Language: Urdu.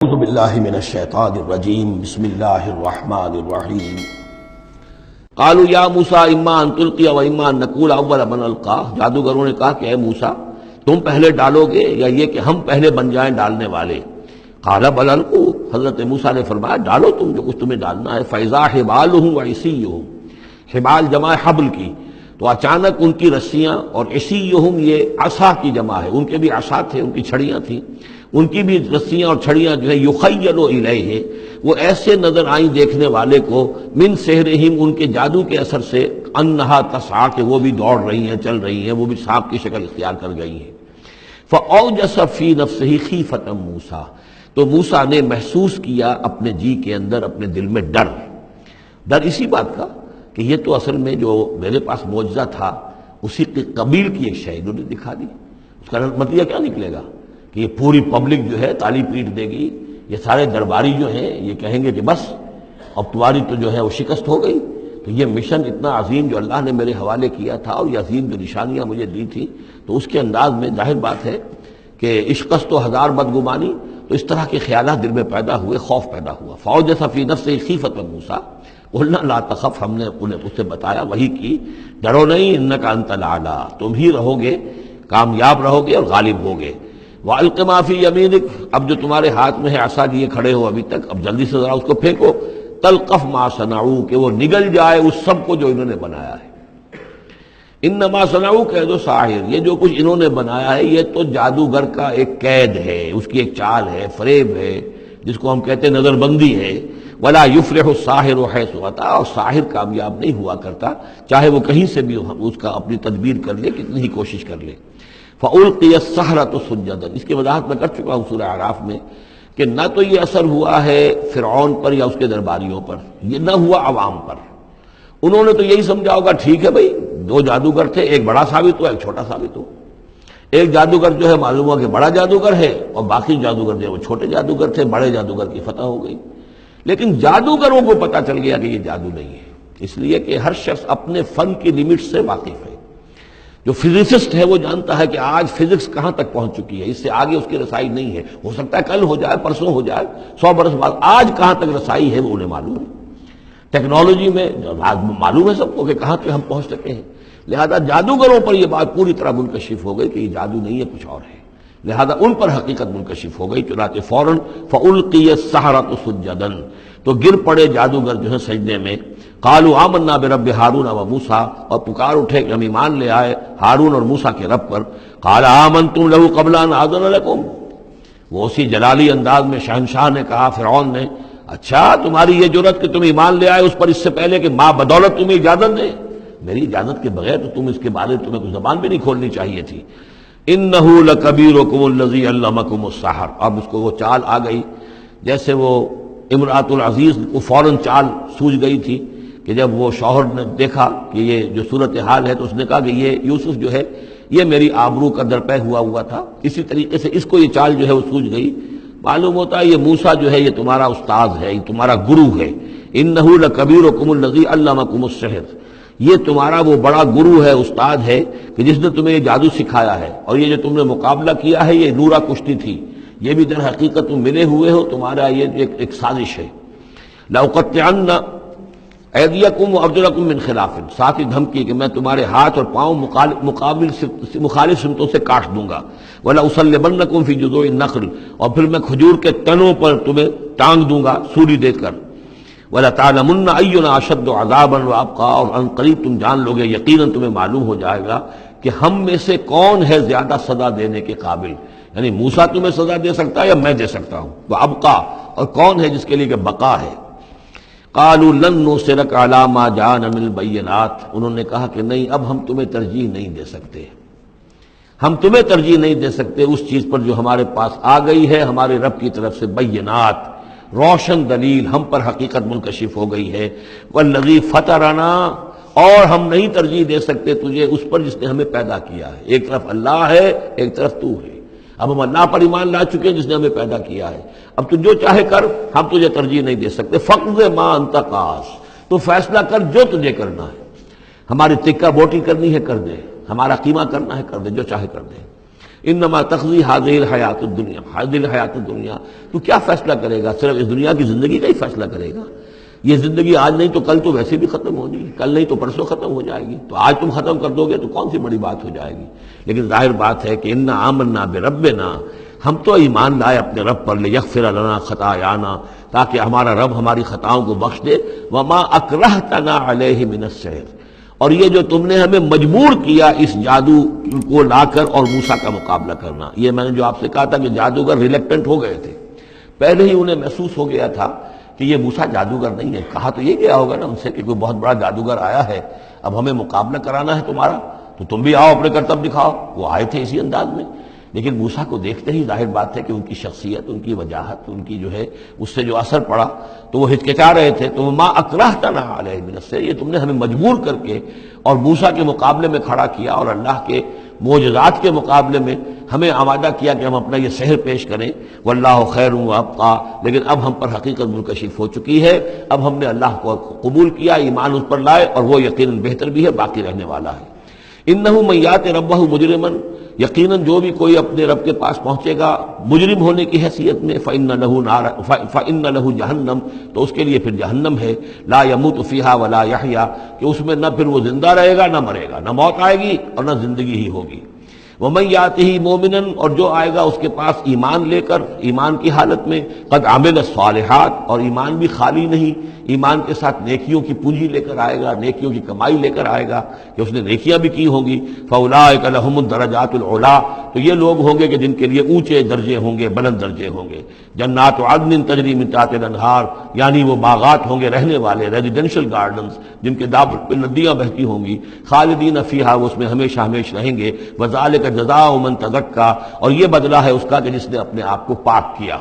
اعوذ باللہ من الشیطان الرجیم بسم اللہ الرحمن الرحیم قالوا یا موسیٰ اما ان تلقی و اما ان نکون اول من القا۔ جادوگروں نے کہا کہ اے موسیٰ تم پہلے ڈالو گے یا یہ کہ ہم پہلے بن جائیں ڈالنے والے۔ قال بل القوا، حضرت موسیٰ نے فرمایا ڈالو تم جو کچھ تمہیں ڈالنا ہے۔ فاذا حبالهم وعصیهم، حبال جمع حبل کی، تو اچانک ان کی رسیاں، اور عصیهم یہ عصا کی جمع ہے، ان کے بھی عصا تھے، ان کی چھڑیاں تھیں، ان کی بھی رسیاں اور چھڑیاں جو ہے یخیل الیہ، وہ ایسے نظر آئیں دیکھنے والے کو، من سحرہم ان کے جادو کے اثر سے، انہا تسعی کہ وہ بھی دوڑ رہی ہیں، چل رہی ہیں، وہ بھی سانپ کی شکل اختیار کر گئی ہیں۔ فاوجس فی نفسہ خیفۃ موسیٰ، تو موسیٰ نے محسوس کیا اپنے جی کے اندر، اپنے دل میں ڈر اسی بات کا کہ یہ تو اصل میں جو میرے پاس معجزہ تھا اسی کے قبیل کی ایک شے انہوں نے دکھا دی۔ اس کا نتیجہ کیا نکلے گا کہ یہ پوری پبلک جو ہے تالی پیٹ دے گی، یہ سارے درباری جو ہیں یہ کہیں گے کہ بس اب تمہاری تو جو ہے وہ شکست ہو گئی۔ تو یہ مشن اتنا عظیم جو اللہ نے میرے حوالے کیا تھا، اور یہ عظیم جو نشانیاں مجھے دی تھی، تو اس کے انداز میں ظاہر بات ہے کہ عشقست تو ہزار بدگمانی، تو اس طرح کے خیالات دل میں پیدا ہوئے، خوف پیدا ہوا۔ فاوجس فی نفسہ خیفۃ موسیٰ قلنا لا تخف، ہم نے انہیں اس سے بتایا، وہی کی، ڈرو نہیں، انک انت الاعلی، تم ہی رہو گے، کامیاب رہو گے اور غالب ہوگے۔ وَأَلْقِ مَا فِي يَمِينِكَ، اب جو تمہارے ہاتھ میں ہے عصا لیے کھڑے ہو ابھی تک، اب جلدی سے ذرا اس کو پھینکو، تلقف ما صنعوا، کہ وہ نگل جائے اس سب کو جو انہوں نے بنایا ہے۔ انما صنعوا کید ساحر، یہ جو کچھ انہوں نے بنایا ہے یہ تو جادوگر کا ایک قید ہے، اس کی ایک چال ہے، فریب ہے، جس کو ہم کہتے ہیں نظر بندی ہے۔ ولا یفلح الساحر حیث اتی، اور ساحر کامیاب نہیں ہوا کرتا چاہے وہ کہیں سے بھی اس کا اپنی تدبیر کر لے، کتنی ہی کوشش کر لے۔ فَأُلْقِيَ السَّحَرَةُ سُجَّدًا، اس کی وضاحت میں کر چکا ہوں سورہ اعراف میں کہ نہ تو یہ اثر ہوا ہے فرعون پر یا اس کے درباریوں پر، یہ نہ ہوا عوام پر۔ انہوں نے تو یہی سمجھا ہوگا ٹھیک ہے بھائی، دو جادوگر تھے، ایک بڑا ثابت ہوا ایک چھوٹا ثابت ہوا، ایک جادوگر جو ہے معلوم ہوا کہ بڑا جادوگر ہے، اور باقی جادوگر جو ہے وہ چھوٹے جادوگر تھے، بڑے جادوگر کی فتح ہو گئی۔ لیکن جادوگروں کو پتہ چل گیا کہ یہ جادو نہیں ہے، اس لیے کہ ہر شخص اپنے فن کی لمٹ سے واقف ہے۔ جو فزسسٹ ہے وہ جانتا ہے کہ آج فزکس کہاں تک پہنچ چکی ہے، اس سے آگے اس کی رسائی نہیں ہے، ہو سکتا ہے کل ہو جائے، پرسوں ہو جائے، 100 برس بعد، آج کہاں تک رسائی ہے وہ انہیں معلوم ہے۔ ٹیکنالوجی میں معلوم ہے سب کو کہ کہاں تک ہم پہنچ سکے ہیں، لہذا جادوگروں پر یہ بات پوری طرح منکشف ہو گئی کہ یہ جادو نہیں ہے، کچھ اور ہے، لہذا ان پر حقیقت منکشف ہو گئی، چنانچہ فوراً فَأُلْقِيَ السَّحَرَةُ سُجَّدًا، تو گر پڑے جادوگر جو ہے سجدے میں۔ قالوا آمنا برب ہارون و موسیٰ، اور پکار اٹھے کہ ہم ایمان لے آئے ہارون اور موسیٰ کے رب پر۔ قال آمنتم له قبل ان آذن لكم، وہ اسی جلالی انداز میں شہنشاہ نے کہا، فرعون نے، اچھا تمہاری یہ جرت کہ تم ایمان لے آئے اس پر اس سے پہلے کہ ماں بدولت تمہیں اجازت دے، میری اجازت کے بغیر تو تم اس کے بارے میں تمہیں کوئی زبان بھی نہیں کھولنی چاہیے تھی۔ انہ لکبیرکم الذی علمکم السحر، اب اس کو وہ چال آ گئی جیسے وہ امرأۃ العزیز کو فوراً چال سوجھ گئی تھی کہ جب وہ شوہر نے دیکھا کہ یہ جو صورتحال ہے تو اس نے کہا کہ یہ یوسف جو ہے یہ میری آبرو کا درپے ہوا تھا، اسی طریقے سے اس کو یہ چال جو ہے وہ سوجھ گئی۔ معلوم ہوتا ہے یہ موسیٰ جو ہے یہ تمہارا استاد ہے، یہ تمہارا گرو ہے۔ انہ لکبیرکم الذی علمکم السحر، یہ تمہارا وہ بڑا گرو ہے، استاد ہے کہ جس نے تمہیں یہ جادو سکھایا ہے، اور یہ جو تم نے مقابلہ کیا ہے یہ نورا کشتی تھی، یہ بھی در حقیقت تم ملے ہوئے ہو، تمہارا یہ ایک سازش ہے۔ لأقطعن ایدیکم وارجلکم من خلاف، ساتھ ہی دھمکی کہ میں تمہارے ہاتھ اور پاؤں مخالف سمتوں سے کاٹ دوں گا۔ ولاصلبنکم فی جذوع النخل، اور پھر میں کھجور کے تنوں پر تمہیں ٹانگ دوں گا سولی دے کر۔ وَلَتَعْلَمُنَّ أَيُّنَا أَشَدُّ عَذَابًا وَأَبْقَىٰ، اور ان قریب تم جان لوگے، یقیناً تمہیں معلوم ہو جائے گا کہ ہم میں سے کون ہے زیادہ سزا دینے کے قابل، یعنی موسیٰ تمہیں سزا دے سکتا ہے یا میں دے سکتا ہوں، وَأَبْقَىٰ، اور کون ہے جس کے لیے کہ بقا ہے۔ قَالُوا لَن نُّرْسِلَكَ عَلَىٰ مَا جَاءَنَا مِنَ الْبَيِّنَاتِ، انہوں نے کہا کہ نہیں، اب ہم تمہیں ترجیح نہیں دے سکتے، ہم تمہیں ترجیح نہیں دے سکتے اس چیز پر جو ہمارے پاس آ گئی ہے ہمارے رب کی طرف سے، بینات، روشن دلیل، ہم پر حقیقت منکشف ہو گئی ہے۔ والذی فطرنا، اور ہم نہیں ترجیح دے سکتے تجھے اس پر جس نے ہمیں پیدا کیا ہے، ایک طرف اللہ ہے ایک طرف تو ہے، اب ہم اللہ پر ایمان لا چکے ہیں جس نے ہمیں پیدا کیا ہے، اب تو جو چاہے کر، ہم تجھے ترجیح نہیں دے سکتے۔ فقض ما انت قاض، تو فیصلہ کر جو تجھے کرنا ہے، ہماری تکہ بوٹی کرنی ہے کر دے، ہمارا قیمہ کرنا ہے کر دے، جو چاہے کر دے۔ انما تقضی حاضر الحیات الدنیا، حاضر الحیات الدنیا، تو کیا فیصلہ کرے گا؟ صرف اس دنیا کی زندگی کا ہی فیصلہ کرے گا؟ یہ زندگی آج نہیں تو کل تو ویسے بھی ختم ہونی، کل نہیں تو پرسوں ختم ہو جائے گی، تو آج تم ختم کر دو گے تو کون سی بڑی بات ہو جائے گی؟ لیکن ظاہر بات ہے کہ انا آمنا بربنا، ہم تو ایمان لائے اپنے رب پر، لیغفر لنا خطایانا، تاکہ ہمارا رب ہماری خطاؤں کو بخش دے، وما اکرہتنا علیہ من السحر، اور یہ جو تم نے ہمیں مجبور کیا اس جادو کو لا کر اور موسیٰ کا مقابلہ کرنا۔ یہ میں نے جو آپ سے کہا تھا کہ جادوگر ریلیکٹنٹ ہو گئے تھے، پہلے ہی انہیں محسوس ہو گیا تھا کہ یہ موسیٰ جادوگر نہیں ہے۔ کہا تو یہ گیا ہوگا نا ان سے کہ کوئی بہت بڑا جادوگر آیا ہے، اب ہمیں مقابلہ کرانا ہے تمہارا، تو تم بھی آؤ، اپنے کرتب دکھاؤ۔ وہ آئے تھے اسی انداز میں، لیکن موسیٰ کو دیکھتے ہی ظاہر بات ہے کہ ان کی شخصیت، ان کی وجاہت، ان کی جو ہے اس سے جو اثر پڑا تو وہ ہچکچا رہے تھے۔ تو ما اکرہتنا علیہ من السحر، یہ تم نے ہمیں مجبور کر کے اور موسیٰ کے مقابلے میں کھڑا کیا اور اللہ کے معجزات کے مقابلے میں ہمیں آمادہ کیا کہ ہم اپنا یہ سحر پیش کریں۔ واللہ خیر وابقیٰ، لیکن اب ہم پر حقیقت منکشف ہو چکی ہے، اب ہم نے اللہ کو قبول کیا، ایمان اس پر لائے، اور وہ یقیناً بہتر بھی ہے، باقی رہنے والا ہے۔ انہ من یات ربہ مجرما، یقیناً جو بھی کوئی اپنے رب کے پاس پہنچے گا مجرم ہونے کی حیثیت میں، فإن لہ جہنم، تو اس کے لیے پھر جہنم ہے، لا یموت فیہا ولا یحیا، کہ اس میں نہ پھر وہ زندہ رہے گا نہ مرے گا، نہ موت آئے گی اور نہ زندگی ہی ہوگی۔ ومن یاتہ مومنا، اور جو آئے گا اس کے پاس ایمان لے کر، ایمان کی حالت میں، قد عمل الصالحات، اور ایمان بھی خالی نہیں، ایمان کے ساتھ نیکیوں کی پونجی لے کر آئے گا، نیکیوں کی کمائی لے کر آئے گا کہ اس نے نیکیاں بھی کی ہوں گی، فاولئک لہم الدرجات العلی، تو یہ لوگ ہوں گے کہ جن کے لیے اونچے درجے ہوں گے، بلند درجے ہوں گے۔ جنات عدن تجری من تحتها الانہار، یعنی وہ باغات ہوں گے رہنے والے، ریزیڈینشل گارڈنز جن کے دامن پہ ندیاں بہتی ہوں گی، خالدین فیہا، وہ اس میں ہمیشہ ہمیشہ رہیں گے، وذالک جزاء من تزکا، اور یہ بدلہ ہے اس کا کہ جس نے اپنے آپ کو پاک کیا۔